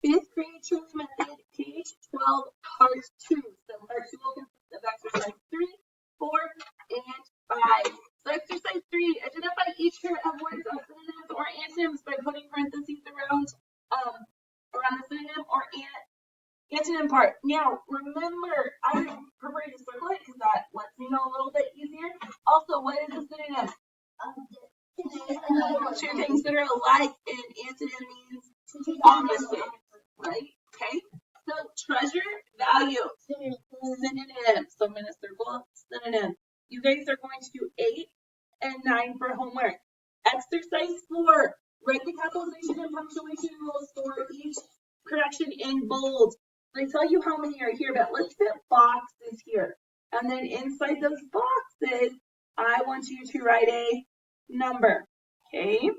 Fifth grade Shurley method, page 12, part 2. So part 2 will consist of exercise 3, 4, and 5. So exercise 3, identify each pair of words as synonyms or antonyms by putting parentheses around the synonym or antonym part. Now, remember, I prefer to circle it because that lets me know a little bit easier. Also, what is a synonym? Two things that are alike, and antonym means opposite, right? Okay. So treasure, value, synonym. So I'm going to circle synonym. You guys are going to do 8 and 9 for homework. Exercise 4. Write the capitalization and punctuation rules for each correction in bold. I tell you how many are here, but let's put boxes here. And then inside those boxes, I want you to write a number. Okay.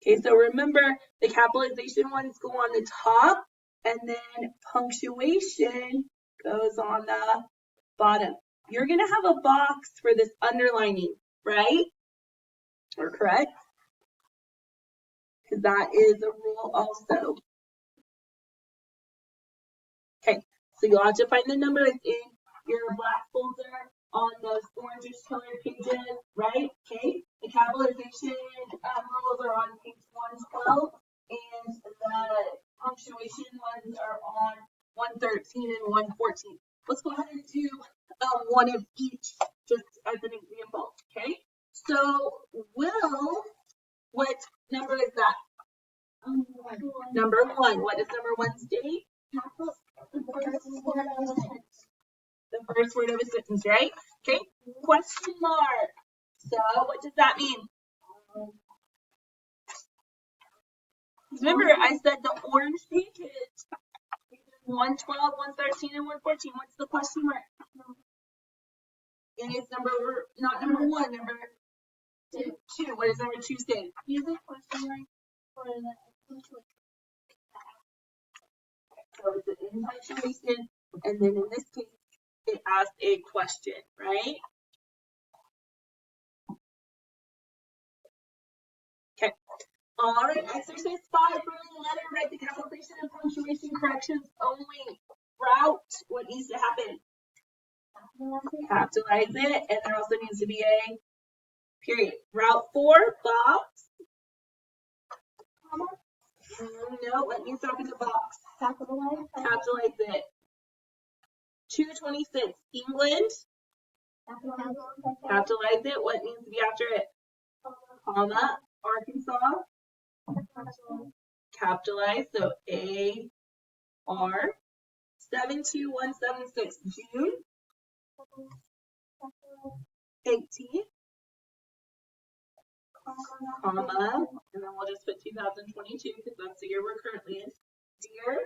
Okay, so remember the capitalization ones go on the top and then punctuation goes on the bottom. You're going to have a box for this underlining, right? Or correct? Because that is a rule also. Okay, so you'll have to find the numbers in your black folder on those orangish colored pages, right? Okay, the capitalization rules are on page 112, and the punctuation ones are on 113 and 114. Let's go ahead and do one of each, just as an example, okay? So, what number is that? Number 1. What does number 1 state? The first word of a sentence, right? Okay, question mark. So what does that mean? Remember, I said the orange pages, 112, 113, and 114. What's the question mark? And it's not number 1, number 2. What does number 2 say? Use a question mark for the punctuation. So it's an punctuation, and then in this case, it asks a question, right? Okay. All right, exercise 5, brilliant letter, write the capitalization and punctuation corrections only. Route, what needs to happen? Capitalize it, and there also needs to be a period. Route 4, box. No, what needs to happen in the box? Capitalize it. 226, England. Capitalize it. What needs to be after it? Comma. Arkansas. Capitalize. So A R. 72176, June. 18. Comma. And then we'll just put 2022 because that's the year we're currently in. Dear.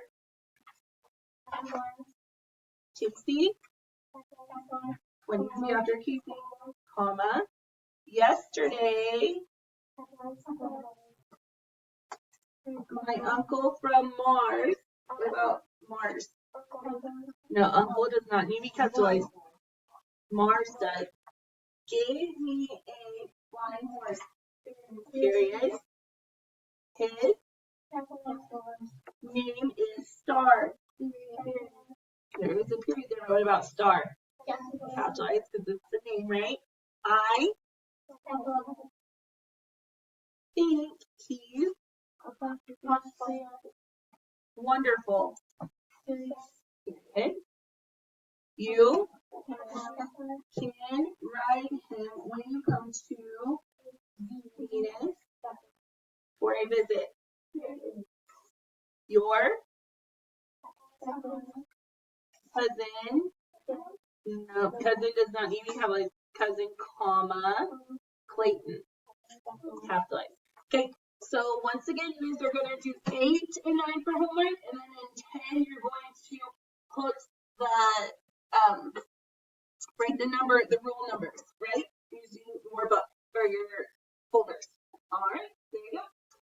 Casey. What needs to be after Casey? Comma. Yesterday. My uncle from Mars. What about Mars? No, uncle does not need to be capitalized. Mars does. Gave me a flying horse. Period. His name is Star. There is a period there. What about Star? Capitalized because it's the name, right? I think he's wonderful. Okay. You can ride him when you come to Venus for a visit. Your cousin, no, cousin does not need to have a cousin, comma, Clayton. Capitalized. Okay, so once again, you guys are going to do 8 and 9 for homework, and then in 10, you're going to put the, write the rule numbers.